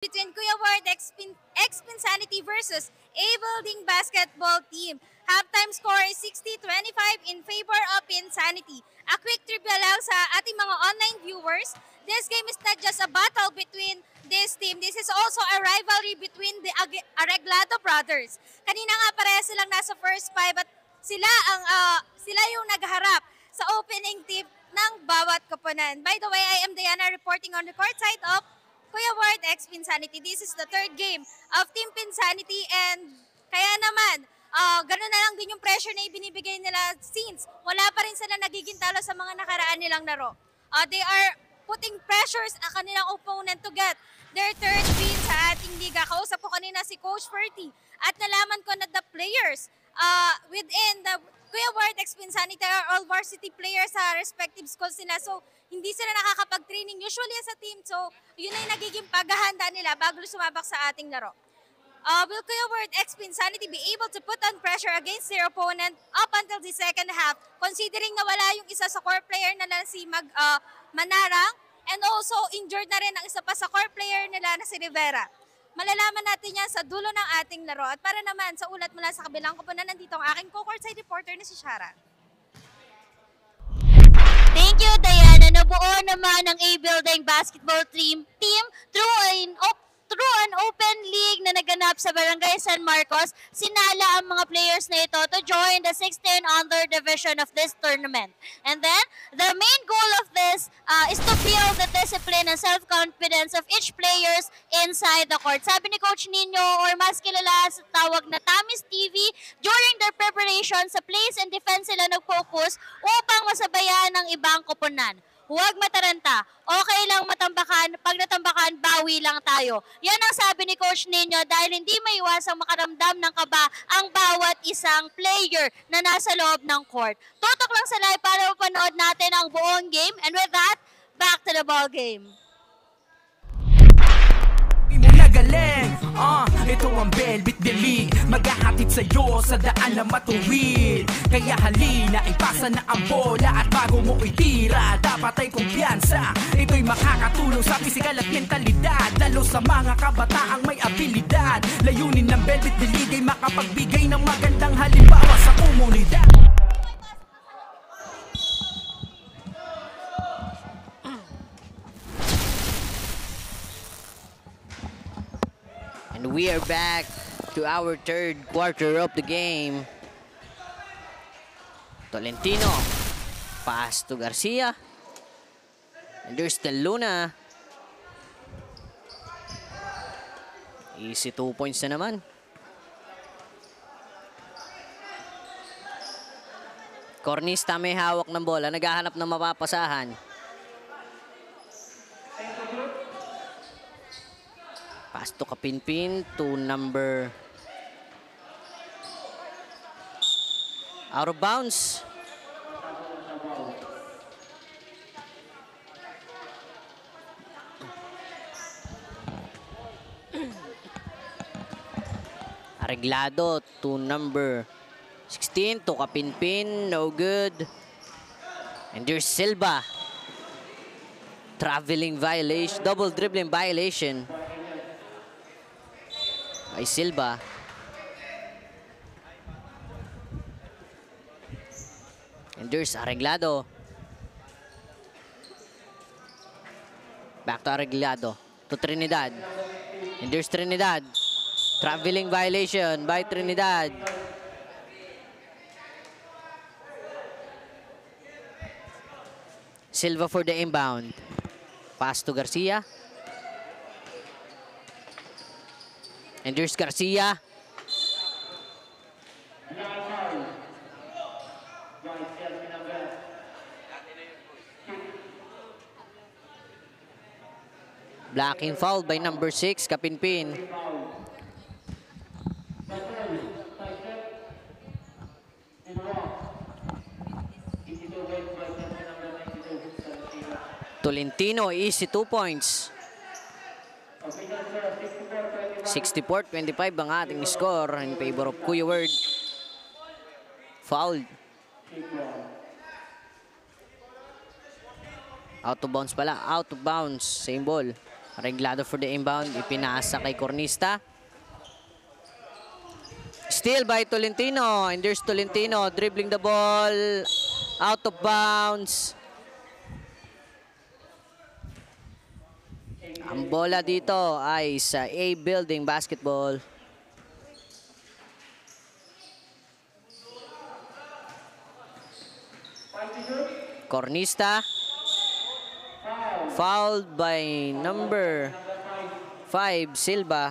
Between Kuya Ward X-Pinsanity versus A-Building Basketball Team. Halftime score is 60-25 in favor of Pinsanity. A quick trivia lang sa ating mga online viewers. This game is not just a battle between this team. This is also a rivalry between the Areglado brothers. Kanina nga parehas silang nasa first five at sila yung nagharap sa opening tip ng bawat koponan. By the way, I am Diana reporting on the court side of Kuya Ward X Pinsanity. This is the third game of Team Pinsanity and kaya naman, gano'n na lang din yung pressure na ibinibigay nila since wala pa rin sila nagiging talo sa mga nakaraan nilang laro. They are putting pressures sa kanilang opponent to get their third win sa ating liga. Kausap ko kanina si Coach Ferty at nalaman ko na the players within the Kuya Ward X Pinsanity are all varsity players sa respective schools nila. So, hindi sila nakakapag-training usually sa team. So, yun ay nagiging paghahanda nila bago sumabak sa ating laro. Will Kuya Ward X Pinsanity be able to put on pressure against their opponent up until the second half, considering na wala yung isa sa core player nila si Manarang, and also injured na rin ang isa pa sa core player nila na si Rivera. Malalaman natin yan sa dulo ng ating laro. At para naman sa ulat mula sa kabilang koponan, nandito ang aking co-courtside reporter na si Shara. Thank you, Diana. Nabuo naman ang A-Building Basketball Team through an open league na naganap sa Barangay San Marcos. Sinala ang mga players na ito to join the 16 under division of this tournament. And then, the main goal of this is to build the discipline and self-confidence of each players inside the court. Sabi ni Coach Nino, or mas kilala sa tawag na Tamis TV, during their preparation sa plays and defense sila nag-focus upang masabayan ng ibang koponan. Huwag mataranta. Okay lang matambakan. Pag natambakan, bawi lang tayo. Yan ang sabi ni Coach Nino dahil hindi maiwasang makaramdam ng kaba ang bawat isang player na nasa loob ng court. Tutok lang sa live para mapanood natin ang buong game. And with that, back to the ball game. Galing, ito ang Velvet The League. Maghahatid sa'yo sa daan na matuwid. Kaya halina, ipasa na ang bola. At bago mo itira, dapat ay kumpiyansa. Ito'y makakatulong sa pisikal at mentalidad, lalo sa mga kabataang may abilidad. Layunin ng Velvet The League ay makapagbigay ng magandang halimbawa sa komunidad. And we are back to our third quarter of the game. Tolentino, pass to Garcia. And there's the Luna. Easy 2 points na naman. Cornista may hawak ng bola, naghahanap ng mapapasahan. Pass to Kapinpin to number out of bounds. Areglado to number 16 to Kapinpin, no good. And there's Silva. Traveling violation, double dribbling violation by Silva. And there's Areglado. Back to Areglado. To Trinidad. And there's Trinidad. Traveling violation by Trinidad. Silva for the inbound. Pass to Garcia. And there's Garcia. Blocking foul by number 6, Kapinpin. Tolentino, easy 2 points. 64-25 ang ating score in favor of Kuya Ward. Foul. Out of bounds pala. Out of bounds. Same ball. Reglado for the inbound. Ipinasa kay Cornista. Steal by Tolentino. And there's Tolentino dribbling the ball. Out of bounds. Ang bola dito ay sa A Building Basketball. Cornista. Fouled by number 5, Silva.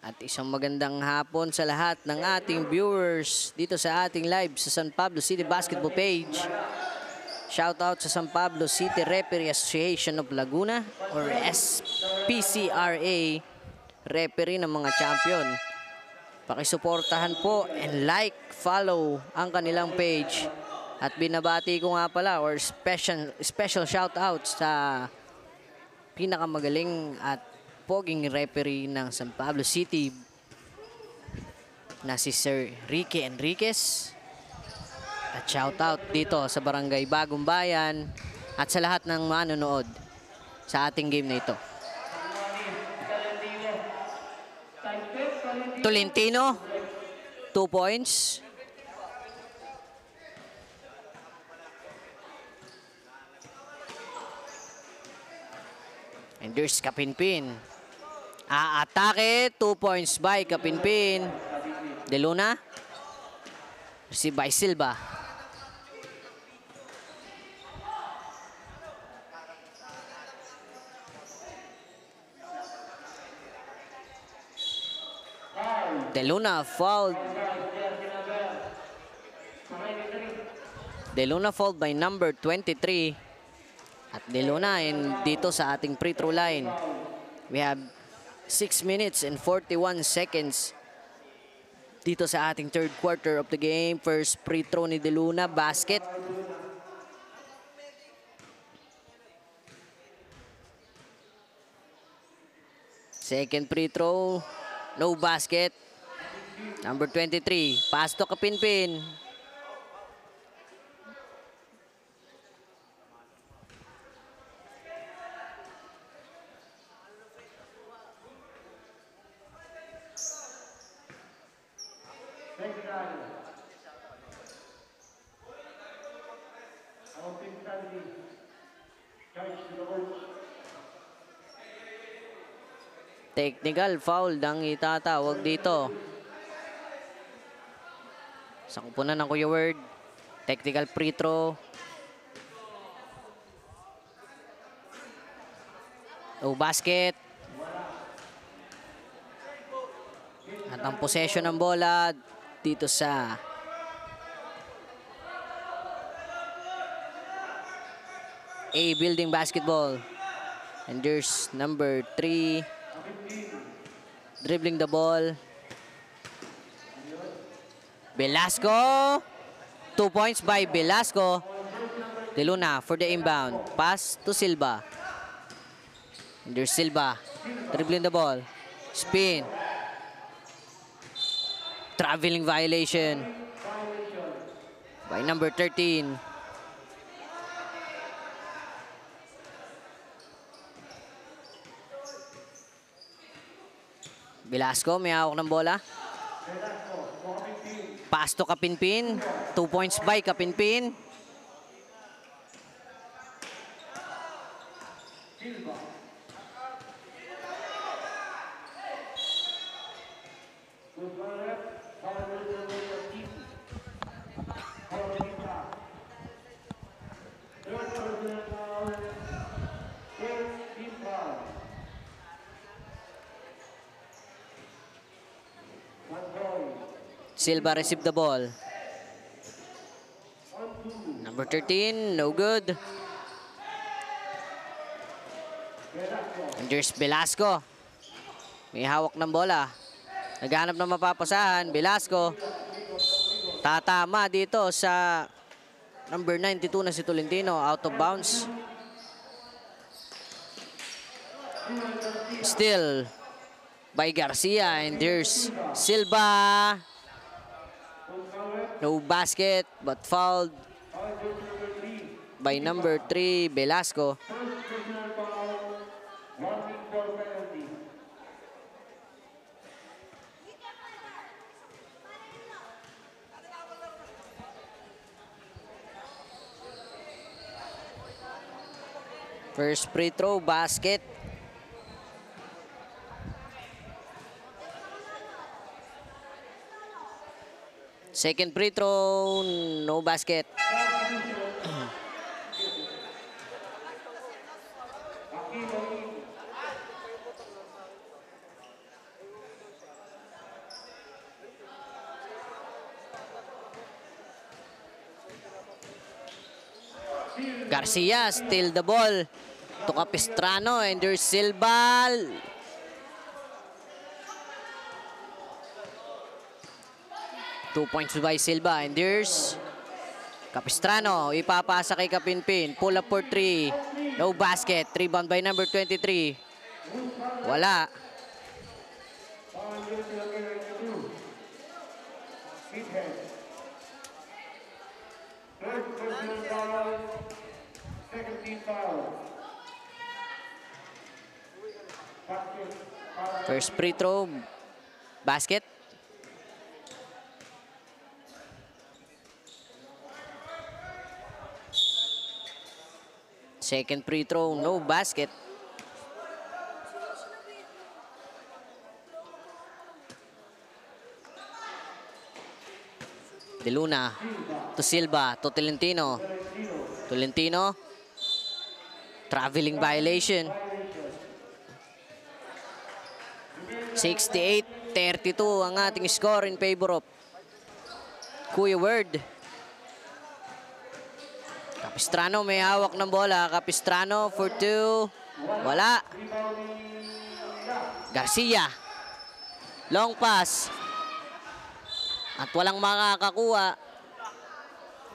At isang magandang hapon sa lahat ng ating viewers dito sa ating live sa San Pablo City Basketball page. Shout out sa San Pablo City Referee Association of Laguna or SPCRA, referee ng mga champion. Pakisuportahan po and like, follow ang kanilang page. At binabati ko nga pala or special shout out sa pinakamagaling at poging referee ng San Pablo City na si Sir Ricky Enriquez. At shout out dito sa Barangay Bagong Bayan at sa lahat ng manonood sa ating game na ito. Tolentino, 2 points. And there's Kapinpin. Aatake, 2 points by Kapinpin. De Luna. Received by Silva. De Luna fouled. De Luna fouled by number 23. At De Luna dito sa ating free throw line. We have 6 minutes and 41 seconds dito sa ating third quarter of the game. First free throw ni De Luna, basket. Second free throw, no basket. Number 23, pass to Kapinpin. Technical foul ang itatawag dito. Sa kupunan ng Kuya Word. Technical free throw. No basket. At ang possession ng bola dito sa A Building Basketball. And there's number 3 dribbling the ball. Velasco. 2 points by Velasco. De Luna for the inbound. Pass to Silva. And there's Silva dribbling the ball. Spin. Traveling violation by number 13. Velasco may hawak ng bola. Pass to Kapinpin. 2 points by Kapinpin. Silva received the ball. Number 13, no good. And there's Velasco. May hawak ng bola. Naghanap ng mapapasahan. Velasco. Tatama dito sa number 92 na si Tolentino. Out of bounds. Still by Garcia. And there's Silva. No basket, but fouled by number 3, Velasco. First free throw, basket. Second free throw, no basket. Garcia steal the ball to Capistrano, and there's Silva. 2 points by Silva, and there's Capistrano. Ipapasa kay Kapinpin. Pull up for 3. No basket. Rebound by number 23. Wala. First free throw, basket. Second free throw, no basket. De Luna to Silva to Tolentino. Tolentino. Traveling violation. 68-32 ang ating score in favor of Kuya Word. Capistrano may hawak ng bola. Capistrano for 2. Wala. Garcia. Long pass. At walang makakakuha.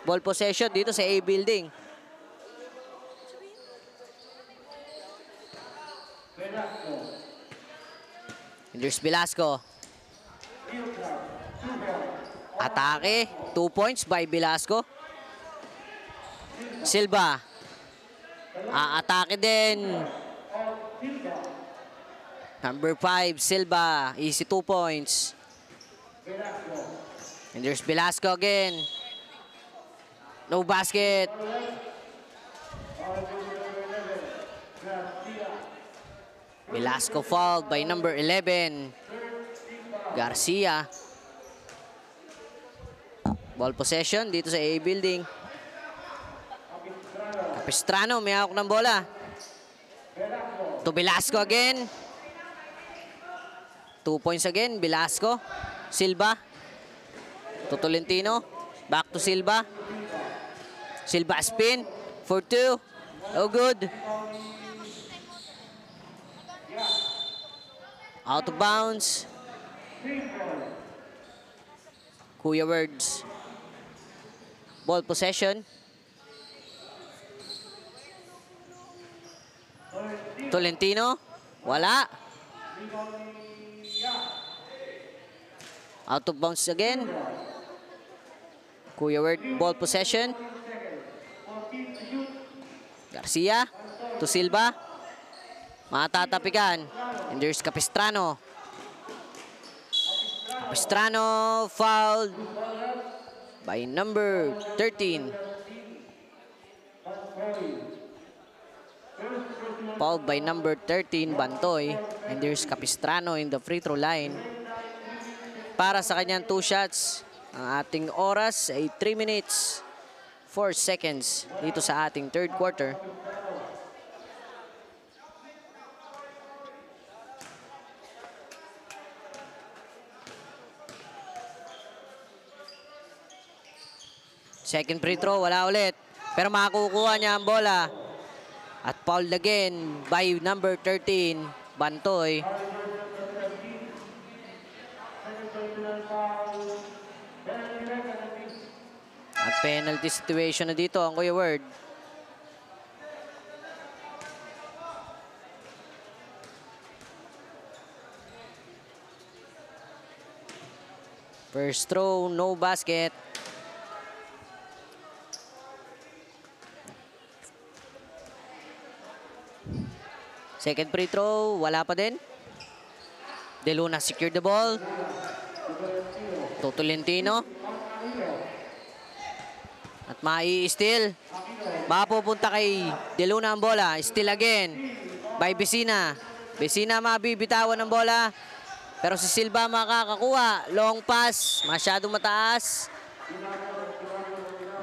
Ball possession dito sa A building. There's Velasco. Atake. 2 points by Velasco. Silva. Atake din. Number 5, Silva. Easy 2 points. And there's Velasco again. No basket. Velasco fouled by number 11, Garcia. Ball possession dito sa A building. Capistrano may hawak ng bola. To Velasco again. 2 points again, Velasco. Silva. To Tolentino. Back to Silva. Silva spin for 2. Oh, good. Out of bounds. Kuya Words. Ball possession. Tolentino. Wala. Out of bounds again. Kuya Word. Ball possession. Garcia to Silva. Matatapikan. And there's Capistrano. Capistrano fouled by number 13. Fouled by number 13, Bantoy. And there's Capistrano in the free throw line. Para sa kanyang 2 shots, ang ating oras ay 3 minutes 4 seconds dito sa ating third quarter. Second free throw, wala ulit. Pero makakukuha niya ang bola. At fouled again by number 13, Bantoy. At penalty situation na dito ang Kuya Word. First throw, no basket. Second free throw, wala pa din. De Luna secured the ball. To Tolentino. At mai-steal. Mapupunta kay De Luna ang bola. Steal again by Besina. Besina mabibitawan ng bola. Pero si Silva makakakuha. Long pass. Masyadong mataas.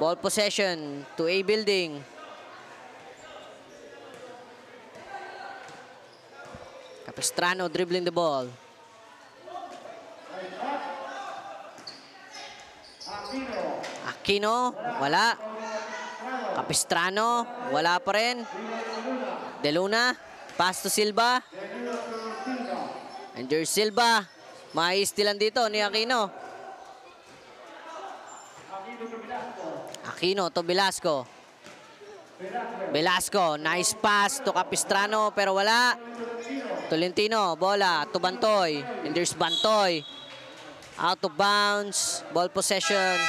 Ball possession to A building. Capistrano dribbling the ball. Aquino, wala. Capistrano, wala pa rin. De Luna, pass to Silva. And there's Silva. Maistilan dito ni Aquino. Aquino to Velasco. Velasco, nice pass to Capistrano pero wala. Tolentino, bola to Bantoy. And there's Bantoy. Out of bounds. Ball possession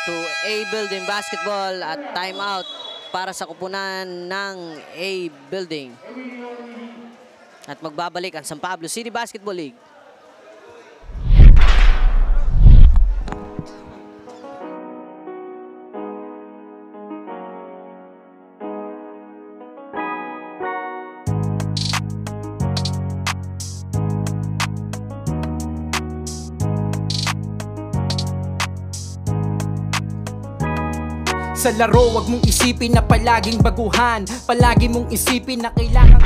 to A building basketball at timeout para sa kupunan ng A building. At magbabalik ang San Pablo City Basketball League. Sa laro, wag mong isipin na palaging baguhan. Palagi mong isipin na kailangan.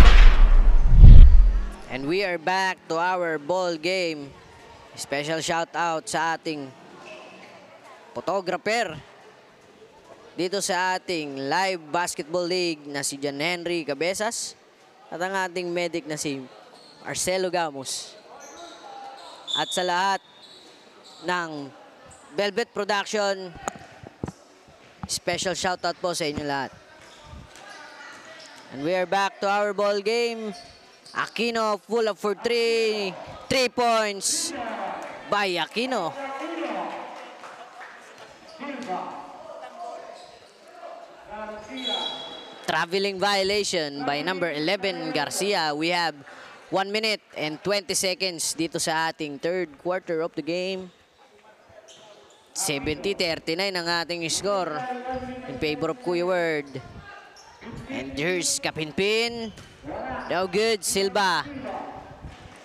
And we are back to our ball game. Special shout out sa ating photographer dito sa ating live basketball league na si John Henry Cabezas at ang ating medic na si Marcelo Gamos. At sa lahat ng Velvet Production, special shoutout po sa inyo lahat. And we are back to our ball game. Aquino full up for 3. 3 points by Aquino. Traveling violation by number 11 Garcia. We have 1 minute and 20 seconds dito sa ating third quarter of the game. 70-39 ang ating score in favor of Kuya Word. And here's Kapinpin. No good, Silva.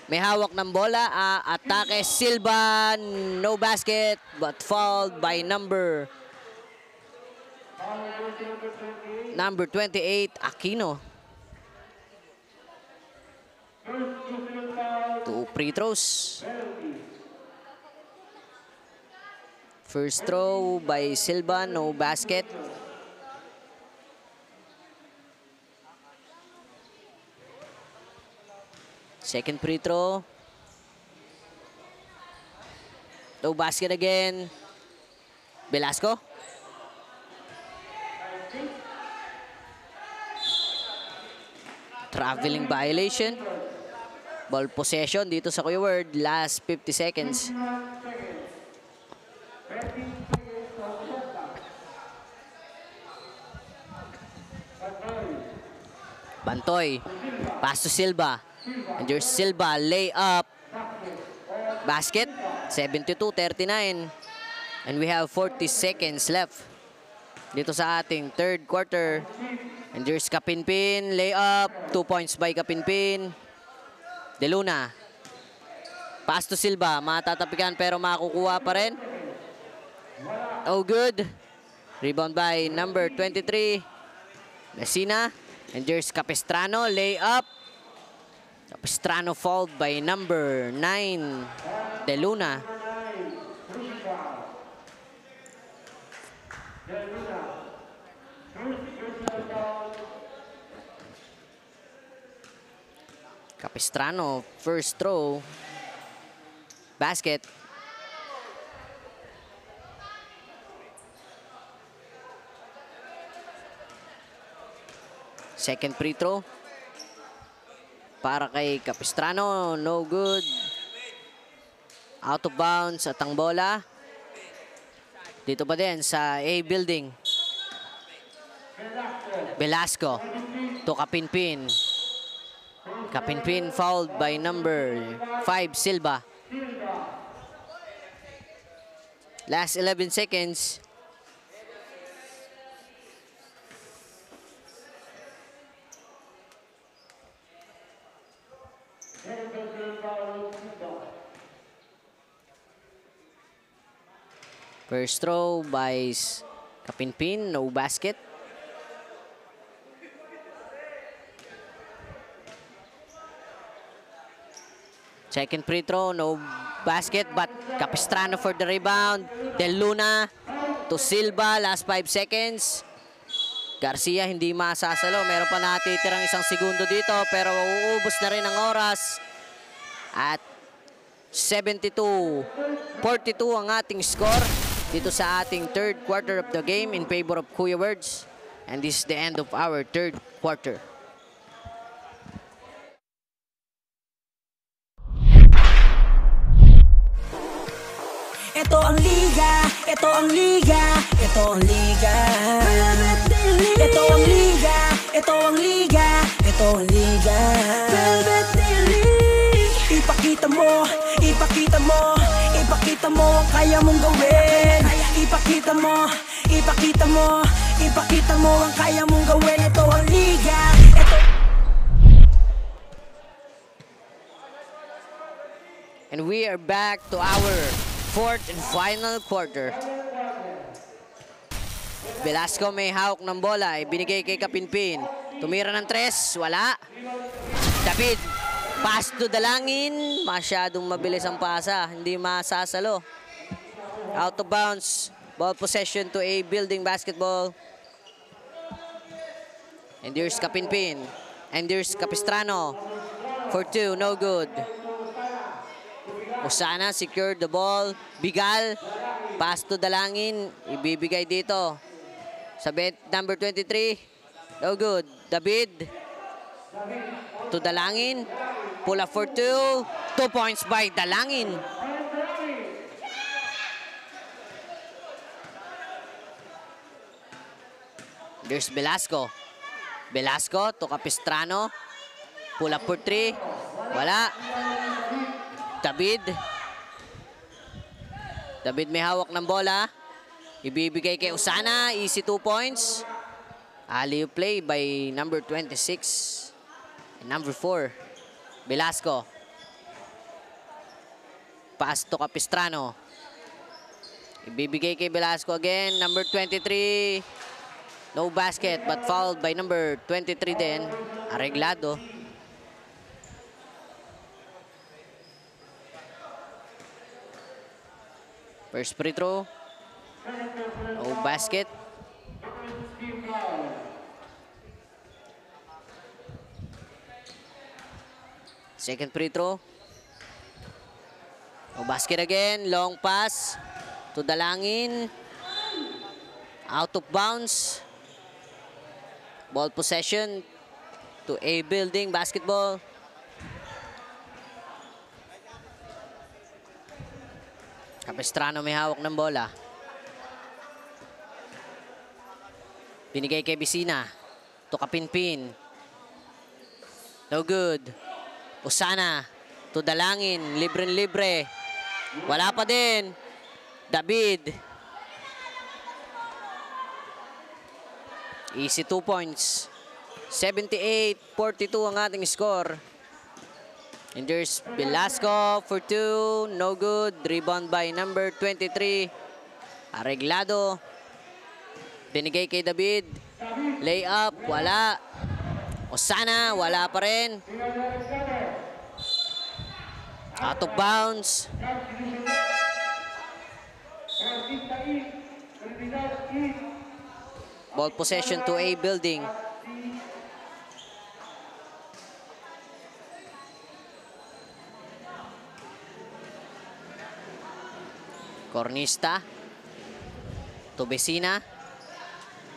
May hawak ng bola. Atake Silva. No basket, but fouled by number 28, Aquino. 2 free throws. First throw by Silva, no basket. Second free throw. No basket again. Velasco. Traveling violation. Ball possession dito sa Kuya Word. Last 50 seconds. Bantoy. Pass to Silva. And there's Silva. Layup. Basket. 72-39. And we have 40 seconds left dito sa ating third quarter. And there's Kapinpin. Layup. 2 points by Kapinpin. De Luna. Pass to Silva. Matatapikan pero makukuha pa rin. Oh, good. Rebound by number 23. Messina. And there's Capistrano. Layup. Capistrano fouled by number 9. De Luna. Capistrano, first throw. Basket. Second free throw. Para kay Capistrano, no good. Out of bounds at ang bola. Dito pa din sa A building. Velasco to Kapinpin. Kapinpin fouled by number 5, Silva. Last 11 seconds. First throw by Kapinpin, no basket. Second free throw, no basket, but Capistrano for the rebound. Del Luna to Silva, last 5 seconds. Garcia hindi masasalo, meron pa natitirang isang segundo dito, pero uubos na rin ang oras. At 72-42 ang ating score dito sa ating third quarter of the game in favor of Kuya Words. And this is the end of our third quarter. Ito ang liga, ito ang liga, ito ang liga. Ito ang liga, ito ang liga, ito ang liga. Ipakita mo, ipakita mo, ipakita mo ang kaya mong gawin. Ipakita mo, ipakita mo, ipakita mo ang kaya mong gawin. Ito ang liga, ito. And we are back to our fourth and final quarter. Velasco may hawak ng bola, ibinigay kay Kapinpin. Tumira ng 3, wala. David, pass to Dalangin. Masyadong mabilis ang pasa, hindi masasalo. Out of bounds. Ball possession to a Building basketball. And there's Kapinpin. And there's Capistrano. For 2, no good. Osana secured the ball. Bigal. Pass to Dalangin. Ibibigay dito. Sa number 23. No good. David. To Dalangin. Pull up for 2. 2 points by Dalangin. There's Velasco. Velasco to Capistrano. Pull up for 3. Wala. David. David may hawak ng bola. Ibibigay kay Osana. Easy 2 points. Alley play by number 26. And number 4. Velasco. Pass to Capistrano. Ibibigay kay Velasco again. Number 23. No basket but fouled by number 23 din. Arreglado. First free throw. No basket. Second free throw. No basket again. Long pass to Dalangin. Out of bounds. Ball possession to a Building basketball. Capistrano may hawak ng bola. Binigay kay Vicina. To Kapinpin. No good. Osana. To Dalangin. Libre-libre. Wala pa din. David. Easy 2 points. 78-42 ang ating score. And there's Velasco for 2. No good. Rebound by number 23. Arreglado. Binigay kay David. Layup. Wala. Osana. Wala pa rin. Out of bounds. Ball possession to a Building. Cornista to Vicina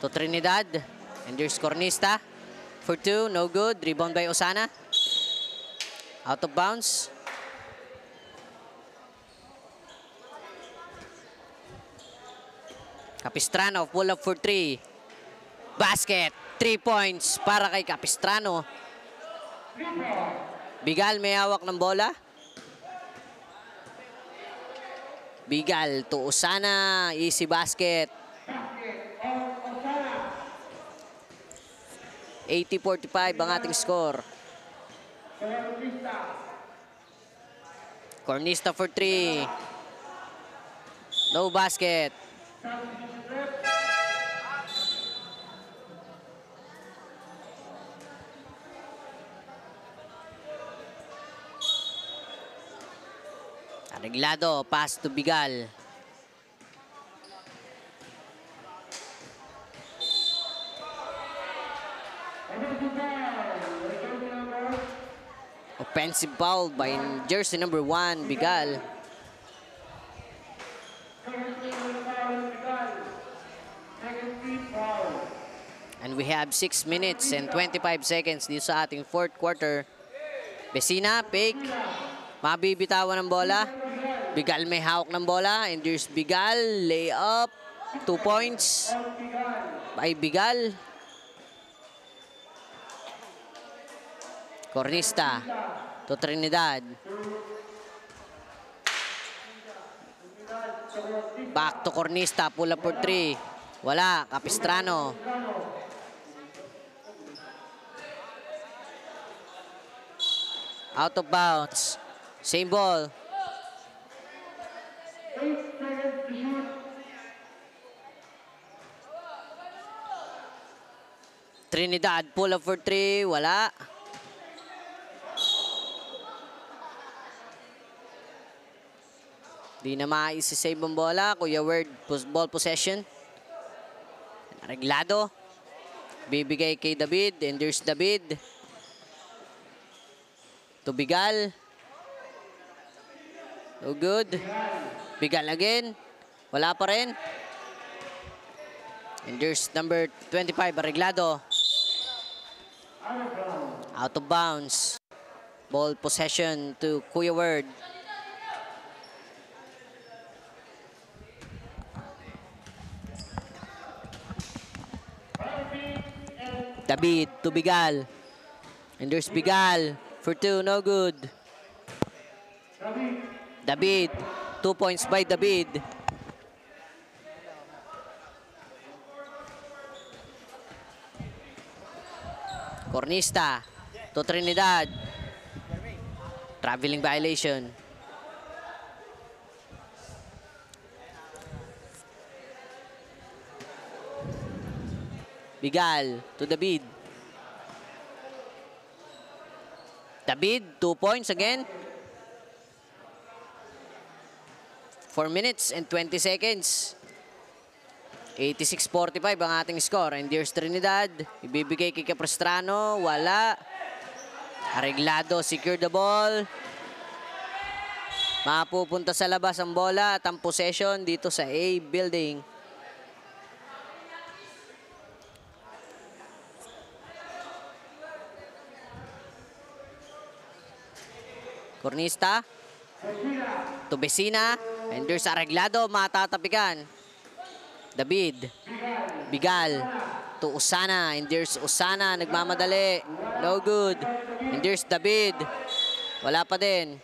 to Trinidad, and there's Cornista for 2, no good. Rebound by Osana. Out of bounds. Capistrano pull up for 3. Basket. 3 points para kay Capistrano. Bigal may hawak ng bola. Bigal to Osana. Easy basket. 80-45 ang ating score. Cornista for 3. No basket. Arreglado, pass to Bigal. Offensive foul by jersey number 1, Bigal. And we have 6 minutes and 25 seconds dito sa ating fourth quarter. Besina, fake. Mabibitawan ng bola. Bigal may hawak ng bola. And there's Bigal. Layup. 2 points. By Bigal. Cornista. To Trinidad. Back to Cornista. Pull up for 3. Wala. Capistrano. Out of bounds. Same ball. Trinidad, pull up for 3. Wala. Di na maisisave ang bola. Kuya Word, ball possession. Arreglado. Bibigay kay David. And there's David. To Bigal. No good. Bigal again. Wala pa rin. And there's number 25, Arreglado. Out of bounds. Ball possession to Kuya Word. David to Bigal. And there's Bigal. For 2, no good. David. 2 points by David. Cornista. To Trinidad. Traveling violation. Bigal. To David. David, 2 points again. 4 minutes and 20 seconds. 86-45 ang ating score. And here's Trinidad. Ibibigay kay Capistrano. Wala. Arreglado, secure the ball. Mapupunta sa labas ang bola at ang possession dito sa A building. Cornista. To Besina. And there's Arreglado. Matatapikan. David. Bigal. To Osana. And there's Osana. Nagmamadali. No good. And there's David. Wala pa din.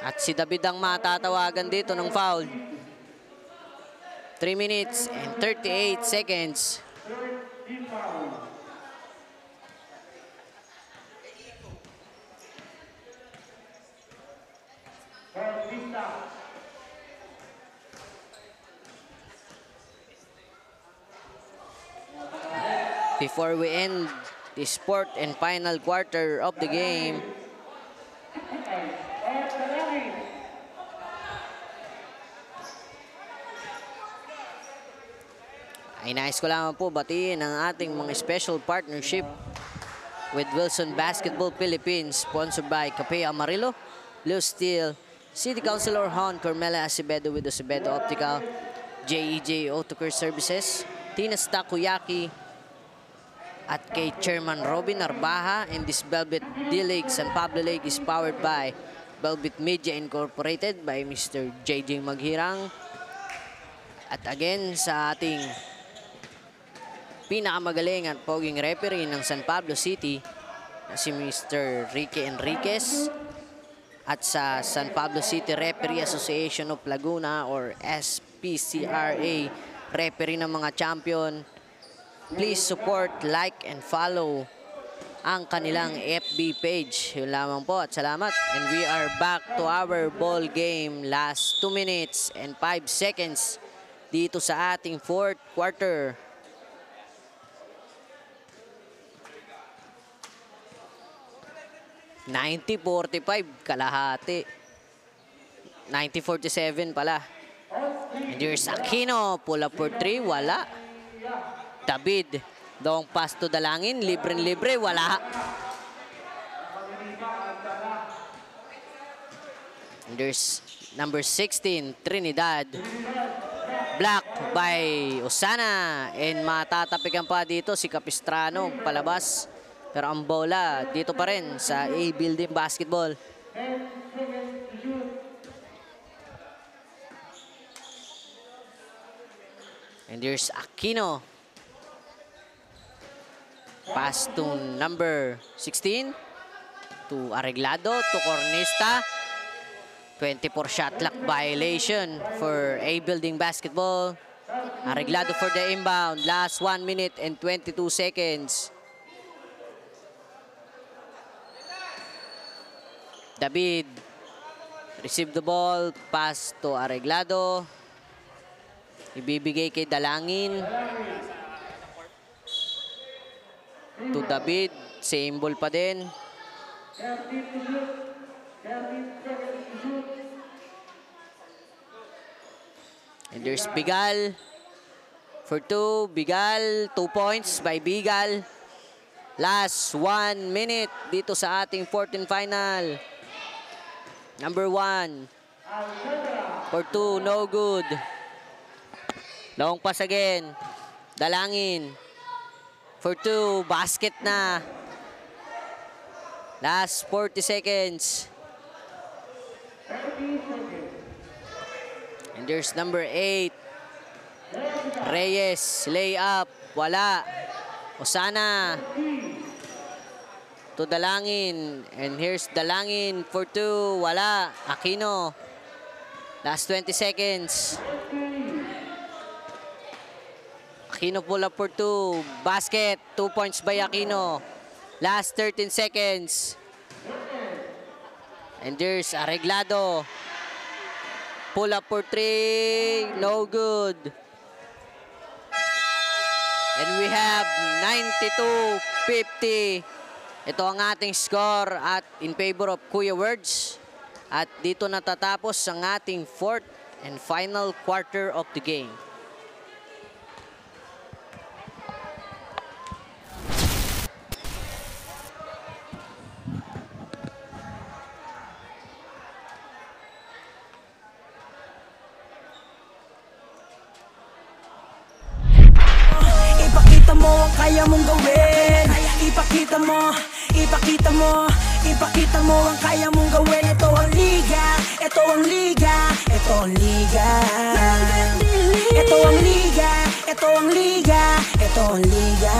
At si David ang matatawagan dito ng foul. 3 minutes and 38 seconds. Before we end the fourth and final quarter of the game, ay nais ko lamang po batiin ang ating mga special partnership with Wilson Basketball Philippines, sponsored by Cafe Amarillo, Blue Steel, City Councilor Hon Carmela Acevedo with Acevedo Optical, JEJ Autocare Services, Tina's Takoyaki, at kay Chairman Robin Arbaha. And this Velvet D-Leagues and Pablo League is powered by Velvet Media Incorporated by Mr. JJ Maghirang. At again sa ating pinakamagaling at poging referee ng San Pablo City na si Mr. Ricky Enriquez, at sa San Pablo City Referee Association of Laguna or SPCRA, referee ng mga champion. Please support, like, and follow ang kanilang FB page. Yun lamang po at salamat. And we are back to our ball game. Last 2 minutes and 5 seconds dito sa ating 4th quarter. #90-45, kalahati. 90-47 pala. And there's Aquino, pull up for 3, wala. David, long pass to Dalangin, libre-libre, wala. And there's number 16, Trinidad. Blocked by Osana, and matatapikan pa dito si Capistrano palabas. Pero ang bola dito pa rin sa A Building Basketball. And there's Aquino. Pass to number 16 to Arreglado, to Cornista. 24 shot clock violation for A Building Basketball. Arreglado for the inbound. Last 1 minute and 22 seconds. David receive the ball, pass to Arreglado. Ibibigay kay Dalangin. To David, same ball pa din. And there's Bigal for 2. Bigal, 2 points by Bigal. Last 1 minute dito sa ating 14 final. Number 1 for 2, no good. Long pass again. Dalangin for 2, basket na. Last 40 seconds. And there's number 8. Reyes, layup, wala. Osana to Dalangin, and here's Dalangin for 2, wala. Aquino, last 20 seconds. Aquino pull up for 2, basket, 2 points by Aquino. Last 13 seconds. And there's Arreglado. Pull up for 3, no good. And we have 92-50. Ito ang ating score at in favor of Kuya Words. At dito natatapos ang ating 4th and final quarter of the game. Ipakita mo ang kaya mong gawin. Ipakita mo, ipakita mo, ipakita mo ang kaya mong gawin. Ito ang liga, ito ang liga, ito ang liga. Ito ang liga, ito ang liga, ito ang liga.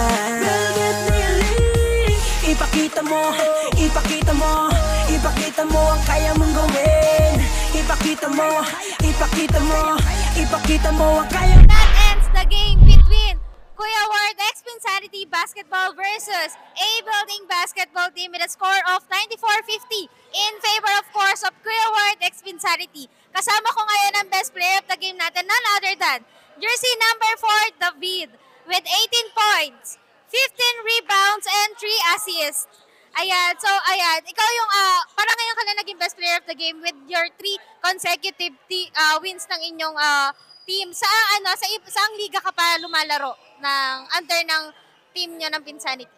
Ipakita mo, ipakita mo, ipakita mo ang kaya mong gawin. Ipakita mo, ipakita mo, ipakita mo ang kaya. That ends the game between Kuya Ward X-Pinsanity Basketball versus A Building Basketball Team with a score of 94-50 in favor, of course, of Kuya Ward X-Pinsanity. Kasama ko ngayon ang best player of the game natin, none other than jersey number 4, David, with 18 points, 15 rebounds, and 3 assists. Ayan, so ayan, ikaw yung, parang ngayon ka na naging best player of the game with your 3 consecutive wins ng inyong team. Sa saang liga ka pa lumalaro ng under ng team nyo ng Pinsanity?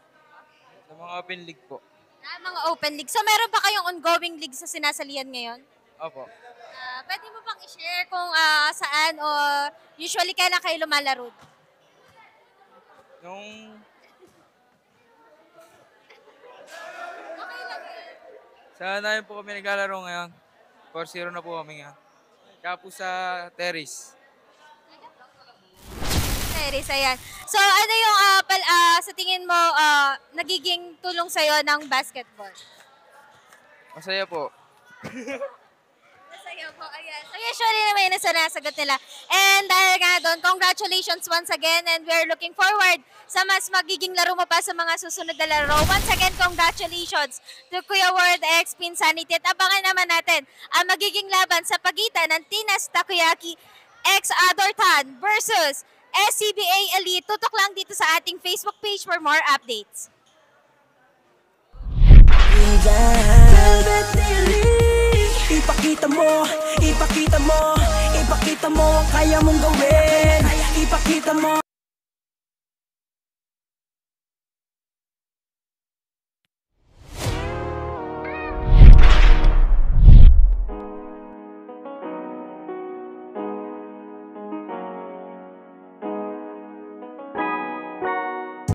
Sa mga open league po. Mga open league. So meron pa kayong ongoing league sa sinasalihan ngayon? Opo. Pwede mo bang i-share kung saan o usually kailan kayo lumalaro? Nung Okay lang yun. sa namin po kami naglalaro ngayon. 4-0 na po kami ngayon. Kaya po sa Terrace. Iris, ayan. So, ano yung sa tingin mo nagiging tulong sa'yo ng basketball? Masaya po. Masaya po, ayan. So, usually naman yun sa nasagot nila. And dahil nga doon, congratulations once again and we're looking forward sa mas magiging laro mo pa sa mga susunod na laro. Once again, congratulations to Kuya Ward X Pinsanity. At abangan naman natin ang magiging laban sa pagitan ng Tinas Takoyaki X Adortan versus SCBA Elite. Tutok lang dito sa ating Facebook page for more updates. Ipakita mo, ipakita mo, ipakita mo ang kaya mong gawin. Ipakita mo.